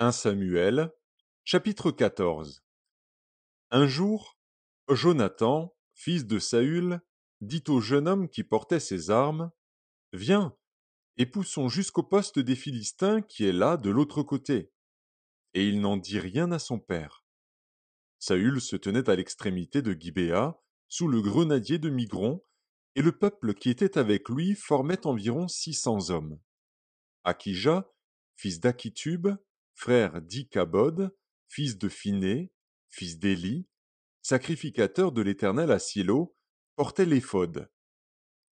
1 Samuel, chapitre 14. Un jour, Jonathan, fils de Saül, dit au jeune homme qui portait ses armes, Viens, et poussons jusqu'au poste des Philistins qui est là de l'autre côté. Et il n'en dit rien à son père. Saül se tenait à l'extrémité de Gibéa, sous le grenadier de Migron, et le peuple qui était avec lui formait environ 600 hommes. Akija, fils d'Akitub, frère d'Ikabod, fils de Phiné, fils d'Éli, sacrificateur de l'Éternel à Silo, portait l'éphod.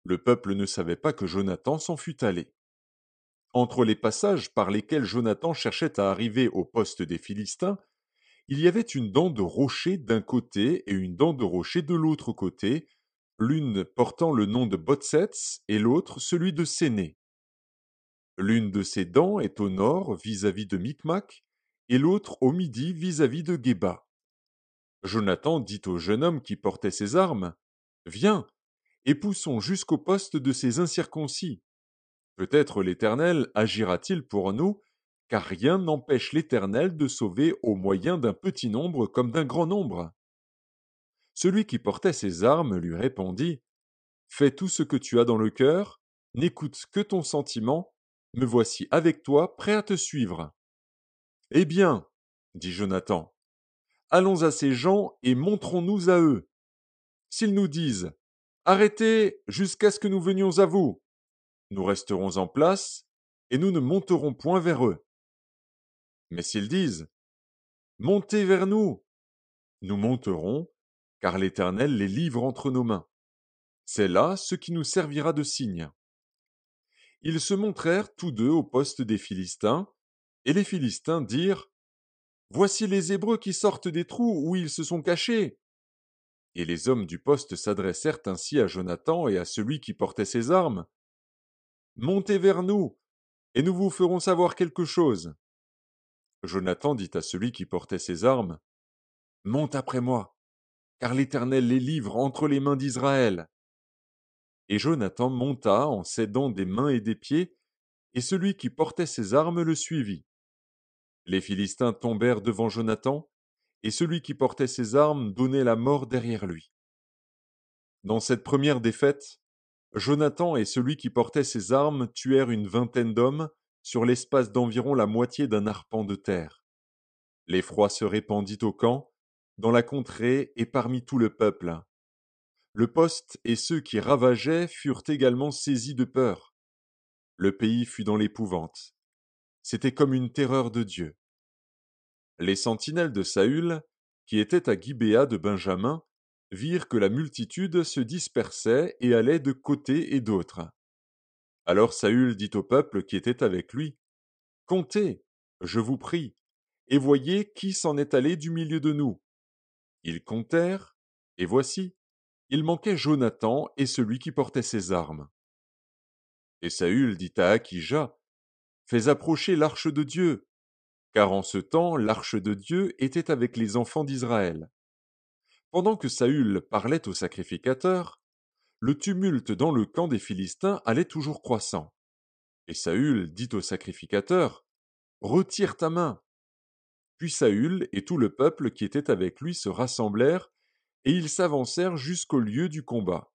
Le peuple ne savait pas que Jonathan s'en fût allé. Entre les passages par lesquels Jonathan cherchait à arriver au poste des Philistins, il y avait une dent de rocher d'un côté et une dent de rocher de l'autre côté, l'une portant le nom de Botsets et l'autre celui de Séné. L'une de ces dents est au nord vis-à-vis de Micmac, et l'autre au midi vis-à-vis de Géba. Jonathan dit au jeune homme qui portait ses armes, Viens, et poussons jusqu'au poste de ces incirconcis. Peut-être l'Éternel agira-t-il pour nous, car rien n'empêche l'Éternel de sauver au moyen d'un petit nombre comme d'un grand nombre. Celui qui portait ses armes lui répondit, Fais tout ce que tu as dans le cœur, n'écoute que ton sentiment, me voici avec toi, prêt à te suivre. Eh bien, dit Jonathan, allons à ces gens et montrons-nous à eux. S'ils nous disent Arrêtez jusqu'à ce que nous venions à vous, nous resterons en place et nous ne monterons point vers eux. Mais s'ils disent Montez vers nous, nous monterons, car l'Éternel les livre entre nos mains. C'est là ce qui nous servira de signe. Ils se montrèrent tous deux au poste des Philistins, et les Philistins dirent Voici les Hébreux qui sortent des trous où ils se sont cachés. Et les hommes du poste s'adressèrent ainsi à Jonathan et à celui qui portait ses armes. Montez vers nous, et nous vous ferons savoir quelque chose. Jonathan dit à celui qui portait ses armes, Monte après moi, car l'Éternel les livre entre les mains d'Israël. Et Jonathan monta en s'aidant des mains et des pieds, et celui qui portait ses armes le suivit. Les Philistins tombèrent devant Jonathan, et celui qui portait ses armes donnait la mort derrière lui. Dans cette première défaite, Jonathan et celui qui portait ses armes tuèrent une vingtaine d'hommes sur l'espace d'environ la moitié d'un arpent de terre. L'effroi se répandit au camp, dans la contrée et parmi tout le peuple. Le poste et ceux qui ravageaient furent également saisis de peur. Le pays fut dans l'épouvante. C'était comme une terreur de Dieu. Les sentinelles de Saül, qui étaient à Gibéa de Benjamin, virent que la multitude se dispersait et allait de côté et d'autre. Alors Saül dit au peuple qui était avec lui, Comptez, je vous prie, et voyez qui s'en est allé du milieu de nous. Ils comptèrent, et voici, il manquait Jonathan et celui qui portait ses armes. Et Saül dit à Akija, Fais approcher l'arche de Dieu, car en ce temps l'arche de Dieu était avec les enfants d'Israël. Pendant que Saül parlait au sacrificateur, le tumulte dans le camp des Philistins allait toujours croissant. Et Saül dit au sacrificateur, Retire ta main. Puis Saül et tout le peuple qui était avec lui se rassemblèrent, et ils s'avancèrent jusqu'au lieu du combat.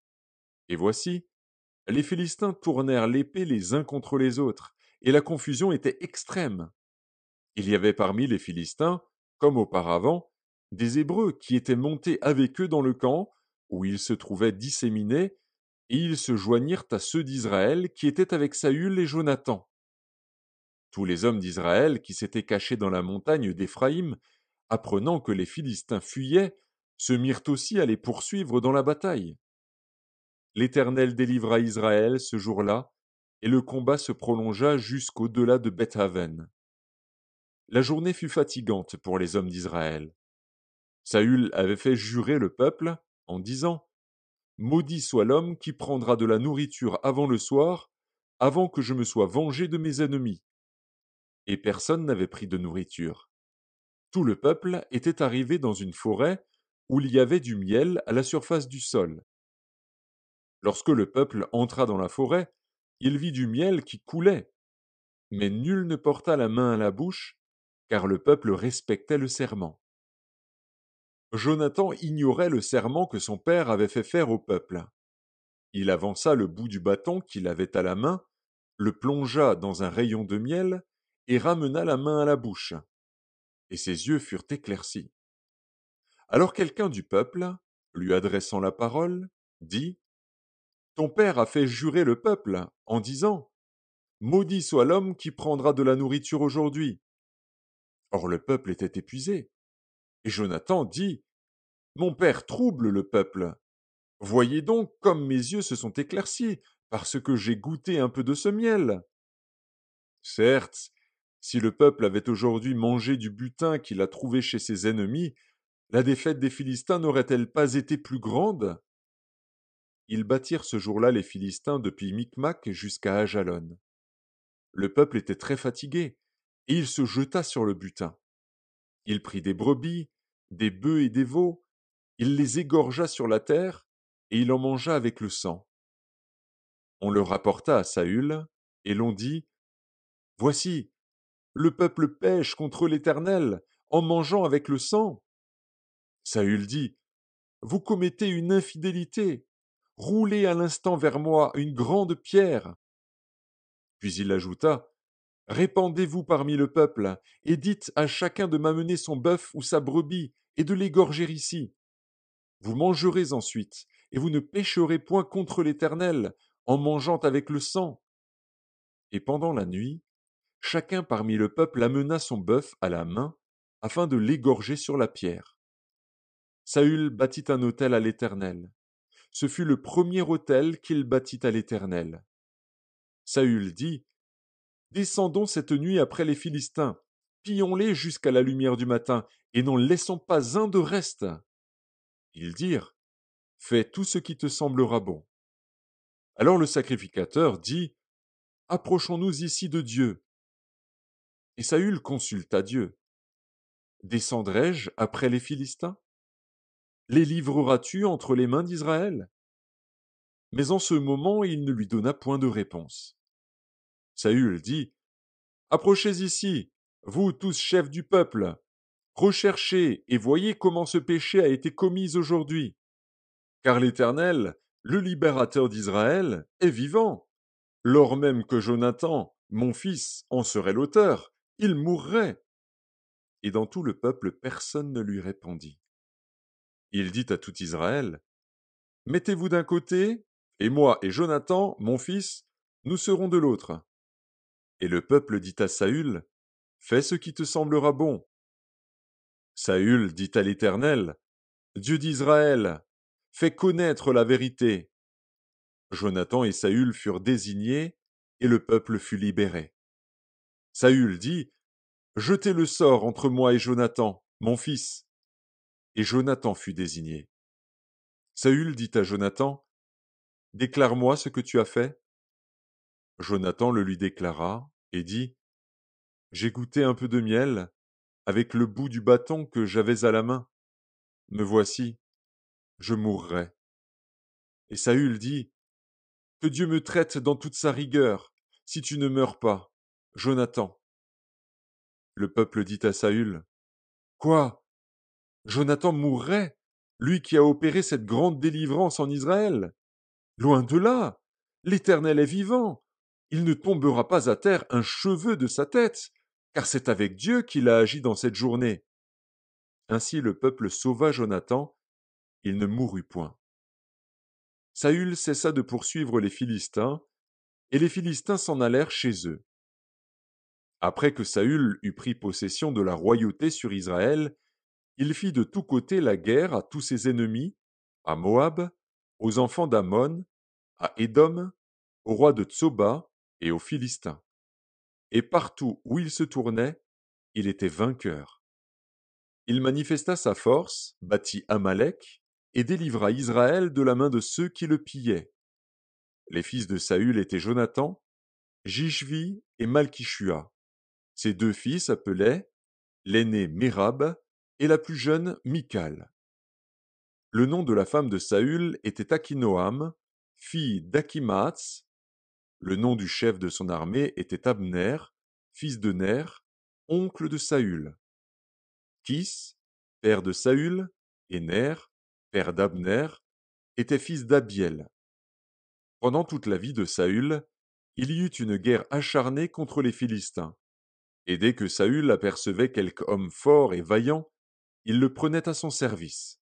Et voici, les Philistins tournèrent l'épée les uns contre les autres, et la confusion était extrême. Il y avait parmi les Philistins, comme auparavant, des Hébreux qui étaient montés avec eux dans le camp, où ils se trouvaient disséminés, et ils se joignirent à ceux d'Israël qui étaient avec Saül et Jonathan. Tous les hommes d'Israël qui s'étaient cachés dans la montagne d'Éphraïm, apprenant que les Philistins fuyaient, se mirent aussi à les poursuivre dans la bataille. L'Éternel délivra Israël ce jour-là, et le combat se prolongea jusqu'au-delà de Beth-Aven. La journée fut fatigante pour les hommes d'Israël. Saül avait fait jurer le peuple en disant Maudit soit l'homme qui prendra de la nourriture avant le soir, avant que je me sois vengé de mes ennemis. Et personne n'avait pris de nourriture. Tout le peuple était arrivé dans une forêt où il y avait du miel à la surface du sol. Lorsque le peuple entra dans la forêt, il vit du miel qui coulait, mais nul ne porta la main à la bouche, car le peuple respectait le serment. Jonathan ignorait le serment que son père avait fait faire au peuple. Il avança le bout du bâton qu'il avait à la main, le plongea dans un rayon de miel et ramena la main à la bouche. Et ses yeux furent éclaircis. Alors quelqu'un du peuple, lui adressant la parole, dit: Ton père a fait jurer le peuple en disant: Maudit soit l'homme qui prendra de la nourriture aujourd'hui. Or le peuple était épuisé. Et Jonathan dit: Mon père trouble le peuple. Voyez donc comme mes yeux se sont éclaircis, parce que j'ai goûté un peu de ce miel. Certes, si le peuple avait aujourd'hui mangé du butin qu'il a trouvé chez ses ennemis, la défaite des Philistins n'aurait-elle pas été plus grande? Ils bâtirent ce jour-là les Philistins depuis Micmac jusqu'à Ajalon. Le peuple était très fatigué, et il se jeta sur le butin. Il prit des brebis, des bœufs et des veaux, il les égorgea sur la terre, et il en mangea avec le sang. On le rapporta à Saül, et l'on dit: Voici, le peuple pêche contre l'Éternel, en mangeant avec le sang. Saül dit: Vous commettez une infidélité. Roulez à l'instant vers moi une grande pierre. Puis il ajouta: Répandez-vous parmi le peuple, et dites à chacun de m'amener son bœuf ou sa brebis, et de l'égorger ici. Vous mangerez ensuite, et vous ne pécherez point contre l'Éternel, en mangeant avec le sang. Et pendant la nuit, chacun parmi le peuple amena son bœuf à la main, afin de l'égorger sur la pierre. Saül bâtit un autel à l'Éternel. Ce fut le premier autel qu'il bâtit à l'Éternel. Saül dit: Descendons cette nuit après les Philistins, pillons-les jusqu'à la lumière du matin, et n'en laissons pas un de reste. Ils dirent: Fais tout ce qui te semblera bon. Alors le sacrificateur dit: Approchons-nous ici de Dieu. Et Saül consulta Dieu. Descendrai-je après les Philistins? Les livreras-tu entre les mains d'Israël? Mais en ce moment il ne lui donna point de réponse. Saül dit: Approchez ici, vous tous chefs du peuple. Recherchez et voyez comment ce péché a été commis aujourd'hui. Car l'Éternel, le libérateur d'Israël, est vivant. Lors même que Jonathan, mon fils, en serait l'auteur, il mourrait. Et dans tout le peuple personne ne lui répondit. Il dit à tout Israël: Mettez-vous d'un côté, et moi et Jonathan, mon fils, nous serons de l'autre. Et le peuple dit à Saül: Fais ce qui te semblera bon. Saül dit à l'Éternel: Dieu d'Israël, fais connaître la vérité. Jonathan et Saül furent désignés, et le peuple fut libéré. Saül dit: Jetez le sort entre moi et Jonathan, mon fils. Et Jonathan fut désigné. Saül dit à Jonathan: Déclare-moi ce que tu as fait. Jonathan le lui déclara, et dit: J'ai goûté un peu de miel, avec le bout du bâton que j'avais à la main. Me voici, je mourrai. Et Saül dit: Que Dieu me traite dans toute sa rigueur, si tu ne meurs pas, Jonathan. Le peuple dit à Saül: Quoi? Jonathan mourrait, lui qui a opéré cette grande délivrance en Israël? Loin de là! L'Éternel est vivant. Il ne tombera pas à terre un cheveu de sa tête, car c'est avec Dieu qu'il a agi dans cette journée. Ainsi le peuple sauva Jonathan, il ne mourut point. Saül cessa de poursuivre les Philistins, et les Philistins s'en allèrent chez eux. Après que Saül eut pris possession de la royauté sur Israël, il fit de tous côtés la guerre à tous ses ennemis, à Moab, aux enfants d'Ammon, à Édom, au roi de Tsoba et aux Philistins. Et partout où il se tournait, il était vainqueur. Il manifesta sa force, battit Amalek, et délivra Israël de la main de ceux qui le pillaient. Les fils de Saül étaient Jonathan, Jishvi et Malkishua. Ses deux fils s'appelaient l'aîné Mérab et la plus jeune Michal. Le nom de la femme de Saül était Akinoam, fille d'Akimaats. Le nom du chef de son armée était Abner, fils de Ner, oncle de Saül. Kis, père de Saül, et Ner, père d'Abner, étaient fils d'Abiel. Pendant toute la vie de Saül, il y eut une guerre acharnée contre les Philistins. Et dès que Saül apercevait quelque homme fort et vaillant, il le prenait à son service.